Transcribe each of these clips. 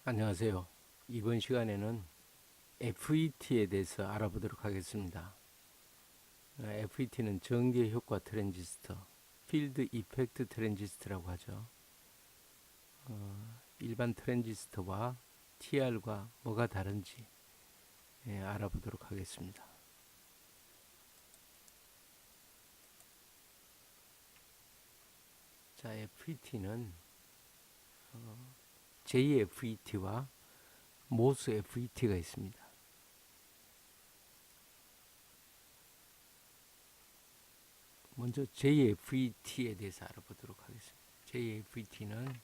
안녕하세요. 이번 시간에는 FET에 대해서 알아보도록 하겠습니다. FET는 전개 효과 트랜지스터, 필드 이펙트 트랜지스터라고 하죠. 일반 트랜지스터와 TR과 뭐가 다른지 알아보도록 하겠습니다. 자, FET는 JFET와 모스 FET가 있습니다. 먼저 JFET에 대해서 알아보도록 하겠습니다. JFET는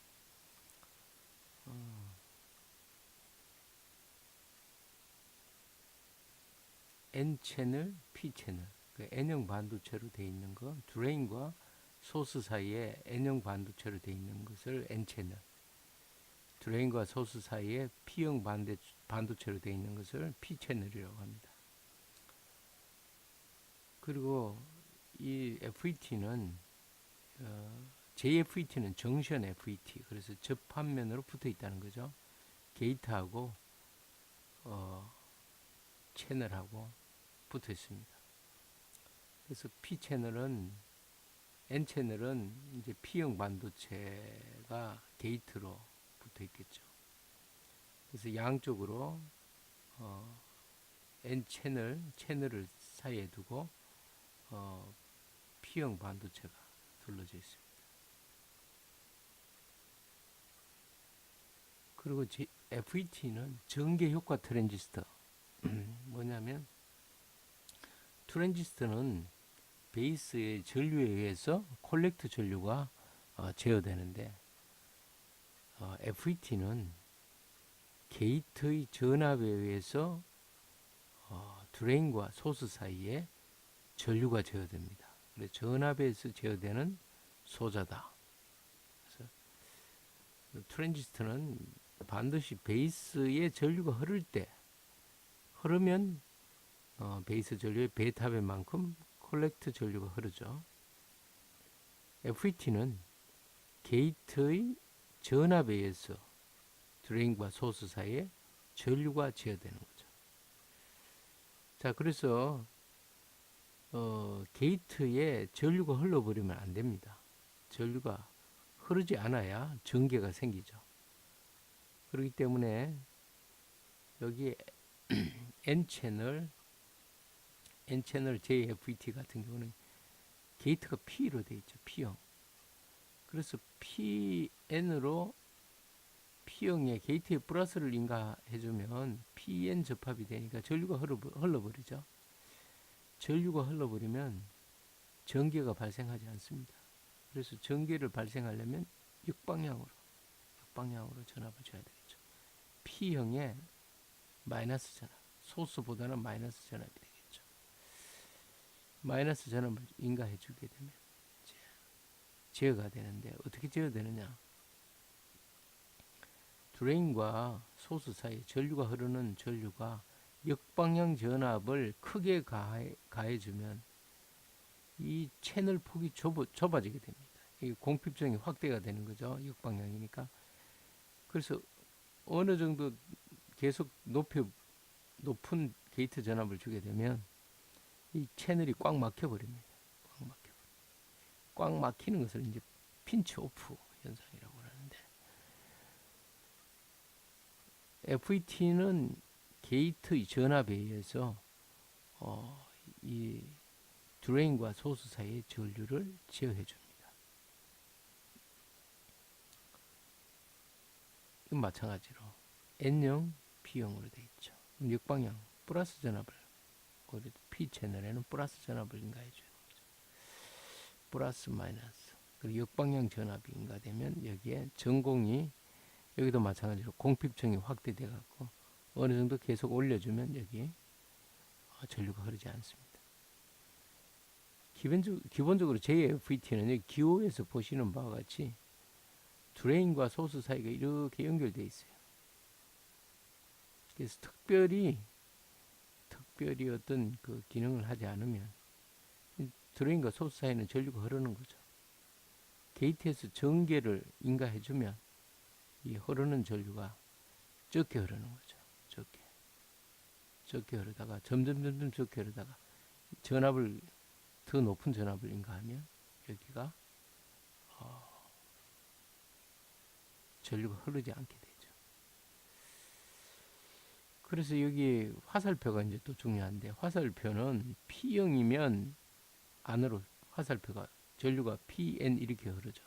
N채널, P채널, 그 N형 반도체로 되어 있는 거, 드레인과 소스 사이에 N형 반도체로 되어 있는 것을 N채널, 드레인과 소스 사이에 P형 반도체로 되어 있는 것을 P채널이라고 합니다. 그리고 이 FET는 JFET는 정션 FET, 그래서 접합면으로 붙어 있다는 거죠. 게이트하고 채널하고 붙어 있습니다. 그래서 N채널은 이제 P형 반도체가 게이트로 붙어 있겠죠. 그래서 양쪽으로 채널을 사이에 두고 P형 반도체가 둘러져 있습니다. 그리고 FET는 전개 효과 트랜지스터. 뭐냐면 트랜지스터는 베이스의 전류에 의해서 콜렉트 전류가 제어되는데 FET는 게이트의 전압에 의해서 드레인과 소스 사이에 전류가 제어됩니다. 그래서 전압에서 제어되는 소자다. 그래서 트랜지스터는 반드시 베이스에 전류가 흐르면 베이스 전류의 베타배만큼 콜렉트 전류가 흐르죠. FET는 게이트의 전압에 의해서 드레인과 소스 사이에 전류가 제어되는 거죠. 자, 그래서 게이트에 전류가 흘러버리면 안 됩니다. 전류가 흐르지 않아야 전개가 생기죠. 그렇기 때문에 여기 N채널 JFET 같은 경우는 게이트가 P로 되어 있죠. P형. 그래서 P형에 게이트에 플러스를 인가해주면 PN 접합이 되니까 전류가 흘러버리죠. 전류가 흘러버리면 전개가 발생하지 않습니다. 그래서 전개를 발생하려면 역방향으로 전압을 줘야 되겠죠. P형에 마이너스 전압, 소스보다는 마이너스 전압이 되겠죠. 마이너스 전압을 인가해 주게 되면 제어가 되는데 어떻게 제어되느냐? 드레인과 소스 사이에 전류가 흐르는 전류가 역방향 전압을 크게 가해주면 이 채널 폭이 좁아지게 됩니다. 이 공핍성이 확대가 되는 거죠. 역방향이니까. 그래서 어느 정도 계속 높은 게이트 전압을 주게 되면 이 채널이 꽉 막혀 버립니다. 꽉 막히는 것을 이제 핀치 오프 현상이라고 하는데, FET는 게이트 전압에 의해서 이 드레인과 소스 사이의 전류를 제어해 줍니다. 이건 마찬가지로 N형, P형으로 되어 있죠. 역방향 플러스 전압을, P 채널에는 플러스 전압을 인가해 주는 거죠. 플러스 마이너스. 그리고 역방향 전압이 인가되면 여기에 전공이, 여기도 마찬가지로 공핍성이 확대돼 갖고 어느 정도 계속 올려주면 여기 전류가 흐르지 않습니다. 기본적으로 JFET는 기호에서 보시는 바와 같이 드레인과 소스 사이가 이렇게 연결되어 있어요. 그래서 특별히 어떤 그 기능을 하지 않으면 드레인과 소스 사이는 전류가 흐르는 거죠. 게이트에서 전개를 인가해주면 이 흐르는 전류가 적게 흐르는 거죠. 적게 흐르다가 점점 적게 흐르다가 전압을 더 높은 전압을 인가하면 여기가 전류가 흐르지 않게 되죠. 그래서 여기 화살표가 이제 또 중요한데, 화살표는 P형이면 안으로 화살표가 전류가 PN 이렇게 흐르죠.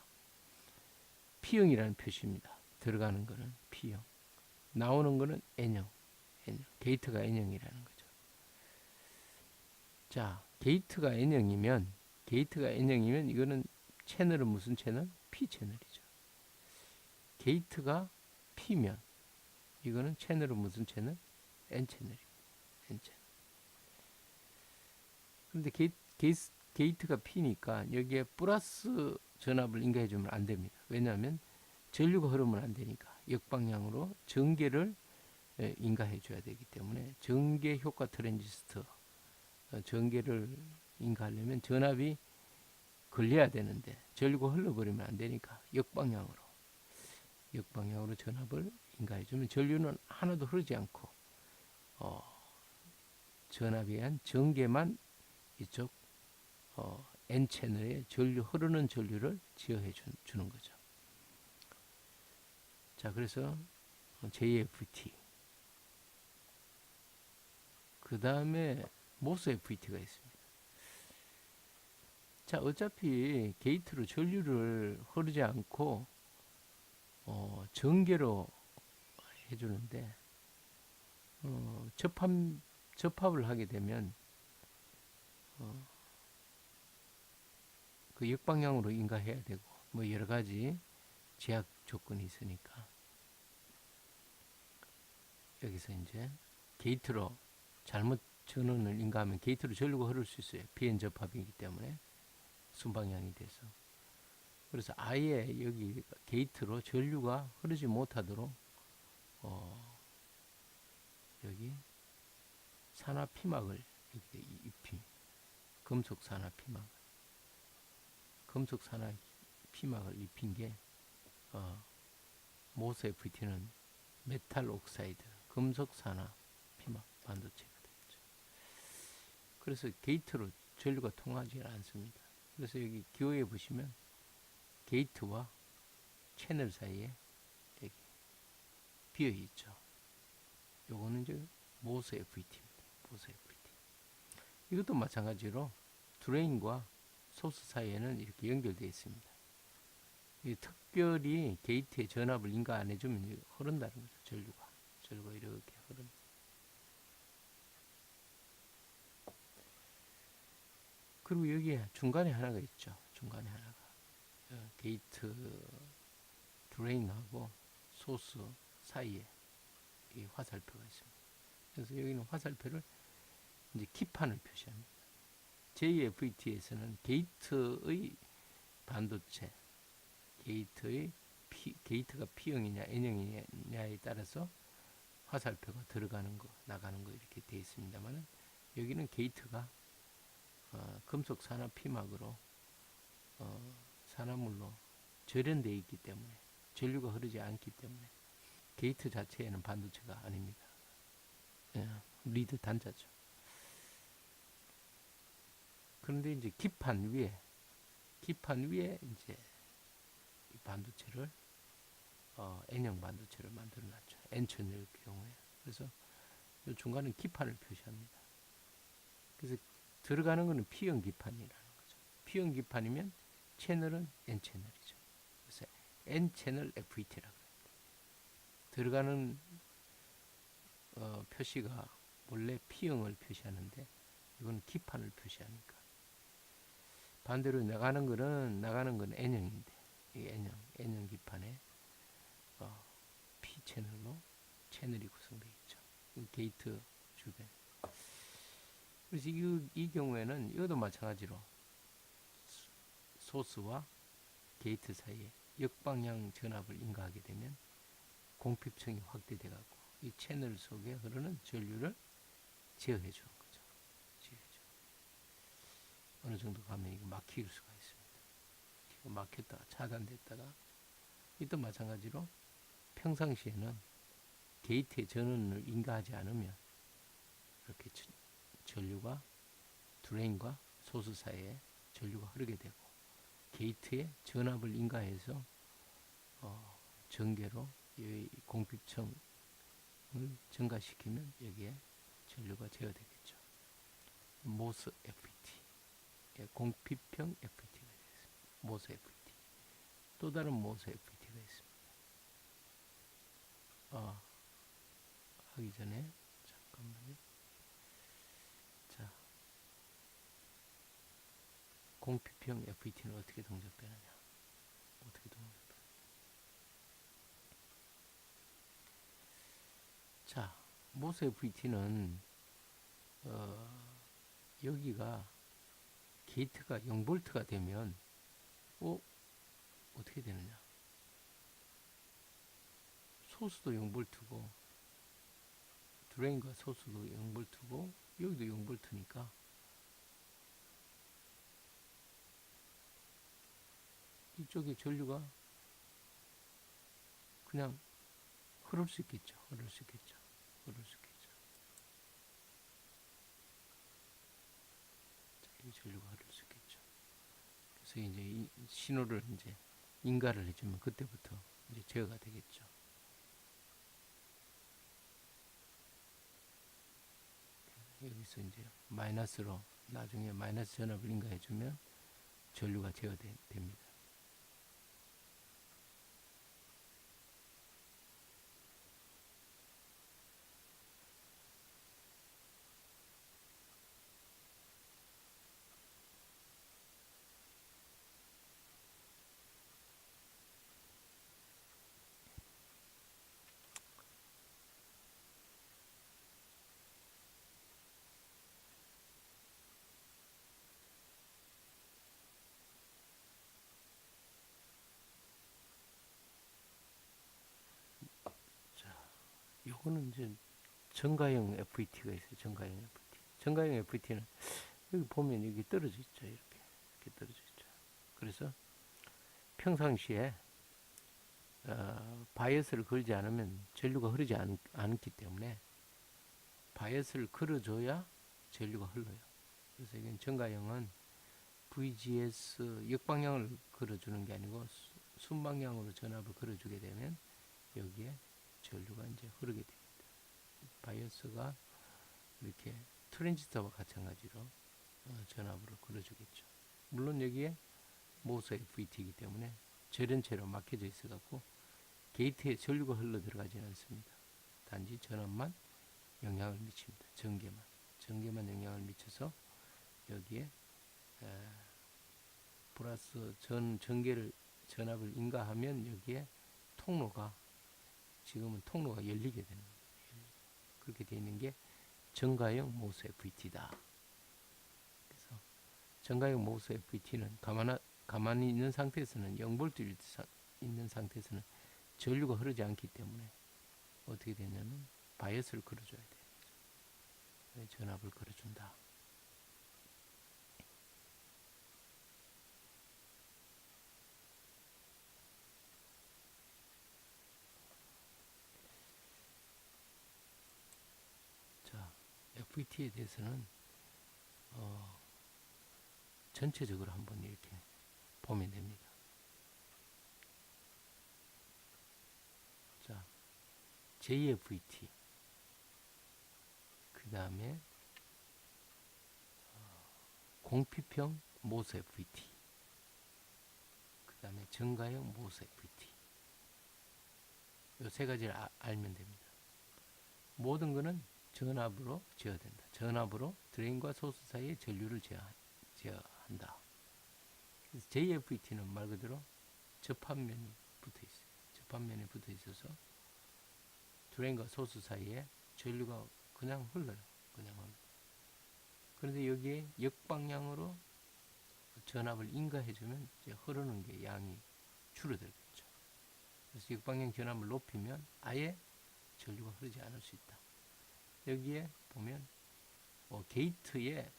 P형이라는 표시입니다. 들어가는 거는 P형, 나오는 거는 N형, 게이트가 N형이라는 거죠. 자, 게이트가 N형이면 이거는 채널은 무슨 채널? P 채널이죠. 게이트가 P면 이거는 채널은 무슨 채널? N 채널입니다. N 채널. 그런데 게이트가 P니까 여기에 플러스 전압을 인가해 주면 안 됩니다. 왜냐하면 전류가 흐르면 안 되니까 역방향으로 전개를 인가해 줘야 되기 때문에, 전개 효과 트랜지스터 전개를 인가하려면 전압이 걸려야 되는데 전류가 흘러버리면 안 되니까 역방향으로 전압을 인가해 주면 전류는 하나도 흐르지 않고 전압에 의한 전개만 이쪽 N 채널에 흐르는 전류를 지어해 주는 거죠. 자, 그래서 JFT, 그 다음에 모스 FET가 있습니다. 자, 어차피 게이트로 전류를 흐르지 않고 전개로 해주는데, 접합을 하게 되면 그 역방향으로 인가해야 되고 뭐 여러 가지 제약 조건이 있으니까, 여기서 이제 게이트로 잘못 전원을 인가하면 게이트로 전류가 흐를 수 있어요. 비엔 접합이기 때문에 순방향이 돼서. 그래서 아예 여기 게이트로 전류가 흐르지 못하도록 여기 산화 피막을 이렇게 입힌, 금속 산화 피막을 입힌 게 모스 FET는 메탈 옥사이드 금속 산화 피막 반도체가 되겠죠. 그래서 게이트로 전류가 통하지 않습니다. 그래서 여기 기호에 보시면 게이트와 채널 사이에 여기 비어 있죠. 요거는 이제 모스 FET입니다. 모스 FET. 이것도 마찬가지로 드레인과 소스 사이에는 이렇게 연결되어 있습니다. 특별히 게이트에 전압을 인가 안 해주면 흐른다는 거죠. 전류가 이렇게 흐릅니다. 그리고 여기에 중간에 하나가 있죠. 중간에 하나가 게이트 드레인하고 소스 사이에 이 화살표가 있습니다. 그래서 여기는 화살표를 이제 기판을 표시합니다. JFET에서는 게이트의 반도체, 게이트가 P형이냐 N형이냐에 따라서 화살표가 들어가는 거, 나가는 거 이렇게 되어 있습니다만, 여기는 게이트가 금속 산화 피막으로 산화물로 절연되어 있기 때문에, 전류가 흐르지 않기 때문에 게이트 자체에는 반도체가 아닙니다. 리드 단자죠. 그런데 이제 기판 위에 이제 이 반도체를 N형 반도체를 만들어 놨죠. N 채널의 경우에. 그래서 이 중간에 기판을 표시합니다. 그래서 들어가는 것은 P형 기판이라는 거죠. P형 기판이면 채널은 N 채널이죠. 그래서 N 채널 FET라고 합니다. 들어가는 표시가 원래 P형을 표시하는데 이건 기판을 표시하니까. 반대로 나가는 건 N형인데, 이 N형 기판에 P 채널로 채널이 구성되어 있죠. 게이트 주변. 그래서 이 경우에는 이것도 마찬가지로 소스와 게이트 사이에 역방향 전압을 인가하게 되면 공핍층이 확대돼 갖고 이 채널 속에 흐르는 전류를 제어해 주는 거죠. 어느 정도 가면 이거 막힐 수가 있습니다. 막혔다가 차단됐다가, 이또 마찬가지로 평상시에는 게이트의 전원을 인가하지 않으면 이렇게 전류가 드레인과 소스 사이에 전류가 흐르게 되고, 게이트에 전압을 인가해서 전개로 이 공피청을 증가시키면 여기에 전류가 제어되겠죠. 모스 FET, 공피평 FET가 되겠습니다. 모스 FET. 또 다른 모스 FET가 있습니다. 하기 전에 잠깐만요. 자, 공피평 FET는 어떻게 동작되느냐? 어떻게 동작되느냐? 자, 모스 FET는 여기가 게이트가 0V가 되면 어떻게 되느냐? 소스도 0V고 드레인과 소스도 0V고 여기도 0V니까 이쪽에 전류가 그냥 흐를 수 있겠죠. 흐를 수 있겠죠. 자, 이 전류가 흐를 수 있겠죠. 그래서 이제 이 신호를 이제 인가를 해주면 그때부터 이제 제어가 되겠죠. 여기서 이제 마이너스로 나중에 마이너스 전압을 인가해주면 전류가 제어됩니다. 요거는 이제 정가형 FET가 있어요. 정가형 FET. 정가형 FET는 여기 보면 여기 떨어져 있죠. 이렇게 떨어져 있죠. 그래서 평상시에 바이어스를 걸지 않으면 전류가 흐르지 않기 때문에 바이어스를 걸어줘야 전류가 흘러요. 그래서 이건 정가형은 VGS 역방향을 걸어주는 게 아니고 순방향으로 전압을 걸어주게 되면 여기에 전류가 이제 흐르게 됩니다. 바이어스가 이렇게 트랜지스터와 마찬가지로 전압으로 걸어주겠죠. 물론 여기에 모스 FET이기 때문에 절연체로 막혀져 있어 갖고 게이트에 전류가 흘러 들어가지는 않습니다. 단지 전압만 영향을 미칩니다. 전개만 영향을 미쳐서 여기에 플러스 전압을 인가하면 여기에 지금은 통로가 열리게 되는 겁니다. 그렇게 되어 있는 게 정가형 모스 FET다. 그래서 정가형 모스 FET는 가만히 있는 상태에서는 0V 있는 상태에서는 전류가 흐르지 않기 때문에 어떻게 되냐면 바이어스를 걸어줘야 돼요. 전압을 걸어준다. 자, FET에 대해서는 전체적으로 한번 이렇게 보면 됩니다. 자, JFET, 그 다음에 공피평 모스 FET, 그 다음에 정가형 모스 FET. 이 세 가지를 알면 됩니다. 모든 것은 전압으로 제어된다. 전압으로 드레인과 소스 사이의 전류를 제어한다. 그래서 JFET는 말 그대로 접합면이 붙어 있어요. 접합면에 붙어 있어서 드레인과 소스 사이에 전류가 그냥 흘러요. 그런데 여기에 역방향으로 전압을 인가해주면 이제 흐르는 게 양이 줄어들겠죠. 그래서 역방향 전압을 높이면 아예 전류가 흐르지 않을 수 있다. 여기에 보면 게이트에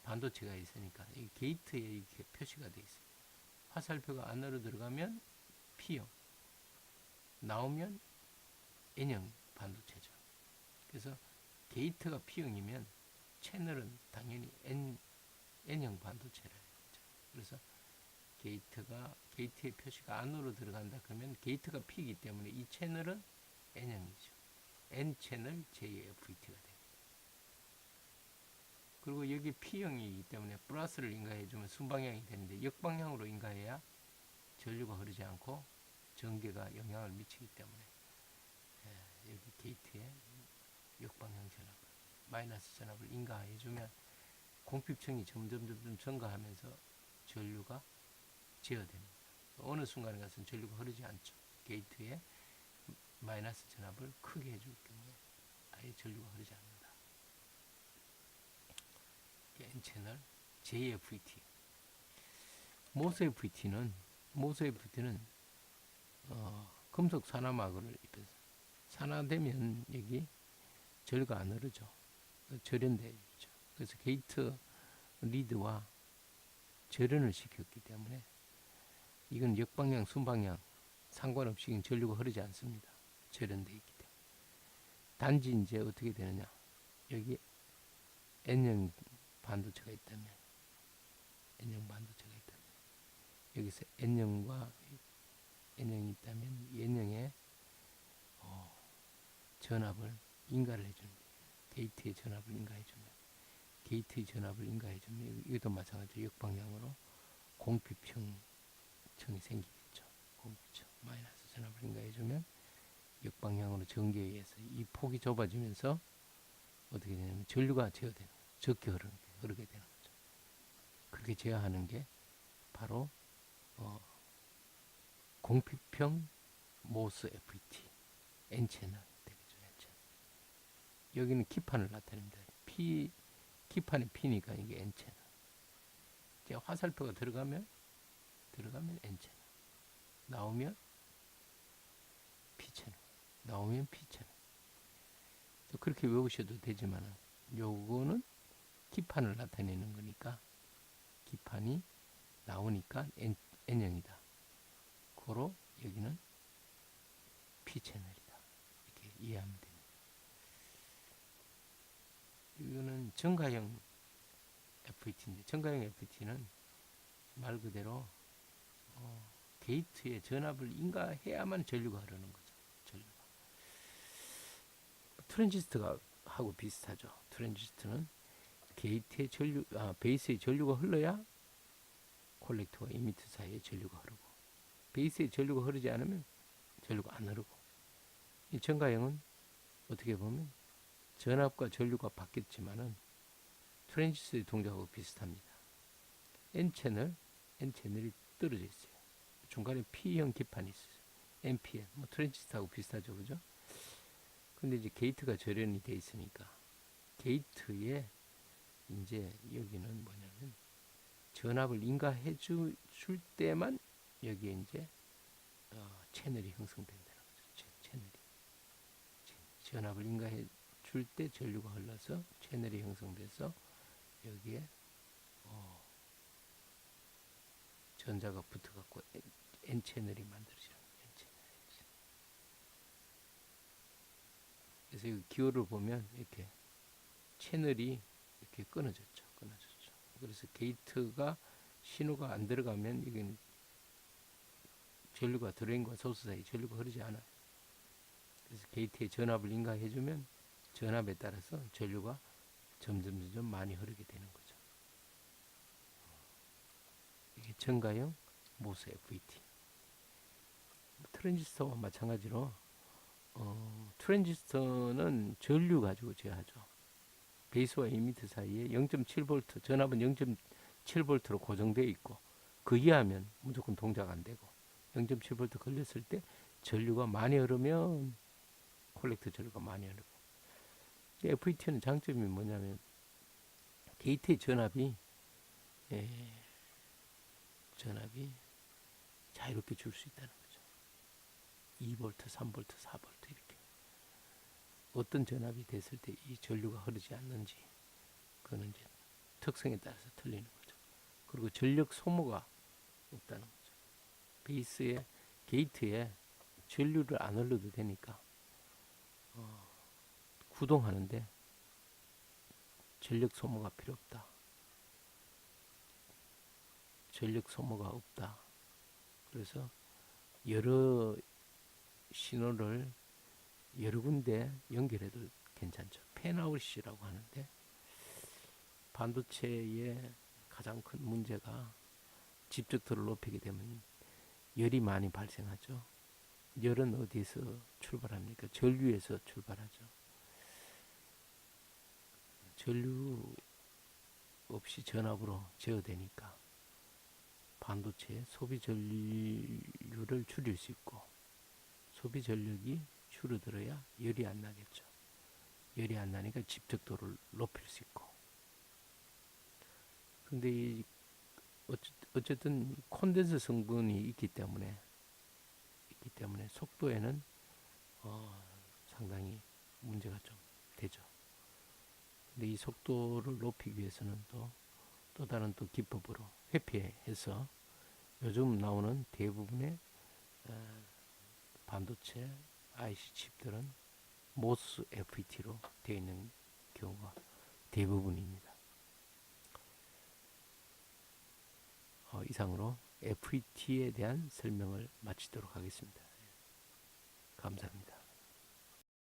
반도체가 있으니까 이 게이트에 이렇게 표시가 되어 있어요. 화살표가 안으로 들어가면 P형, 나오면 N형 반도체죠. 그래서 게이트가 P형이면 채널은 당연히 N형 반도체라 이거죠. 그래서 게이트의 표시가 안으로 들어간다 그러면 게이트가 P이기 때문에 이 채널은 N형이죠. N채널 JFET가 됩니다. 그리고 여기 P형이기 때문에 플러스를 인가해주면 순방향이 되는데 역방향으로 인가해야 전류가 흐르지 않고 전개가 영향을 미치기 때문에 여기 게이트에 역방향 전압을 마이너스 전압을 인가해주면 공핍층이 점점 증가하면서 전류가 제어됩니다. 어느 순간에 가서는 전류가 흐르지 않죠. 게이트에 마이너스 전압을 크게 해줄 경우에 아예 전류가 흐르지 않는다. N채널 JFET. 모스 FET는 금속 산화막을 입혀서 산화되면 여기 전류가 안 흐르죠. 절연되어 있죠. 그래서 게이트 리드와 절연을 시켰기 때문에 이건 역방향, 순방향 상관없이 전류가 흐르지 않습니다. 절연되어 있기 때문에. 단지 이제 어떻게 되느냐. 여기 N형 반도체가 있다면 여기서 N형과 N형이 있다면 N형의 전압을 인가를 해줍니다. 게이트의 전압을 인가해주면 이것도 마찬가지로 역방향으로 공핍층이 생기겠죠. 공핍층 마이너스 전압을 인가해주면 역방향으로 전기에 의해서 이 폭이 좁아지면서 어떻게 되냐면 전류가 제어되는 거죠. 적게 흐르게 되는 거죠. 그렇게 제어하는 게 바로 공핍형 모스 FET N채널 되겠죠. N채널. 여기는 기판을 나타냅니다. 기판이 P니까 이게 N채널. 이제 화살표가 들어가면 N채널. 나오면 P채널. 그렇게 외우셔도 되지만 요거는 기판을 나타내는 거니까 기판이 나오니까 N형이다. 고로 여기는 P채널이다. 이렇게 이해하면 됩니다. 이거는 정가형 FET인데 정가형 FET는 말 그대로 게이트에 전압을 인가해야만 전류가 흐르는 거죠. 트랜지스터가 하고 비슷하죠. 트랜지스터는 게이트에 베이스에 전류가 흘러야 콜렉터와 이미터 사이에 전류가 흐르고 베이스에 전류가 흐르지 않으면 전류가 안 흐르고 이 정가형은 어떻게 보면 전압과 전류가 바뀌었지만은 트랜지스터의 동작하고 비슷합니다. N채널이 떨어져 있어요. 중간에 P형 기판이 있어요. NPN, 트랜지스터하고 비슷하죠, 그죠? 근데 이제 게이트가 절연이 돼 있으니까 게이트에 이제 여기는 뭐냐면 전압을 인가해 줄 때만 여기에 이제 채널이 형성된다는 거죠. 채널이 전압을 인가해 줄 때 전류가 흘러서 채널이 형성돼서 여기에 전자가 붙어갖고 N채널이 만들어지는 N채널. 그래서 이 기호를 보면 이렇게 채널이 이렇게 끊어졌죠. 그래서 게이트가 신호가 안 들어가면 이건 전류가 드레인과 소스 사이 전류가 흐르지 않아요. 그래서 게이트에 전압을 인가해주면 전압에 따라서 전류가 점점 많이 흐르게 되는 거죠. 이게 정가형 모스 FET. 트랜지스터와 마찬가지로 트랜지스터는 전류 가지고 제어하죠. 베이스와 이미터 사이에 0.7V 전압은 0.7V로 고정되어 있고 그 이하면 무조건 동작 안 되고 0.7V 걸렸을 때 전류가 많이 흐르면 콜렉터 전류가 많이 흐르고 FET는 장점이 뭐냐면 게이트의 전압이 자유롭게 줄 수 있다는 거죠. 2V, 3V, 4V 이렇게 어떤 전압이 됐을 때 이 전류가 흐르지 않는지 그거는 이제 특성에 따라서 틀리는 거죠. 그리고 전력 소모가 없다는 거죠. 베이스에 게이트에 전류를 안 흘러도 되니까 구동하는데 전력 소모가 필요 없다. 전력 소모가 없다. 그래서 여러 신호를 여러 군데 연결해도 괜찮죠. 팬아웃이라고 하는데 반도체의 가장 큰 문제가 집적도를 높이게 되면 열이 많이 발생하죠. 열은 어디서 출발합니까? 전류에서 출발하죠. 전류 없이 전압으로 제어되니까 반도체 소비 전류를 줄일 수 있고 소비 전력이 줄어들어야 열이 안 나겠죠. 열이 안 나니까 집적도를 높일 수 있고. 근데 이 어쨌든 콘덴서 성분이 있기 때문에 속도에는 상당히 문제가 좀 되죠. 근데 이 속도를 높이기 위해서는 또 다른 또 기법으로 회피해서 요즘 나오는 대부분의 반도체 IC 칩들은 모스 FET로 되어 있는 경우가 대부분입니다. 이상으로 FET에 대한 설명을 마치도록 하겠습니다. 감사합니다.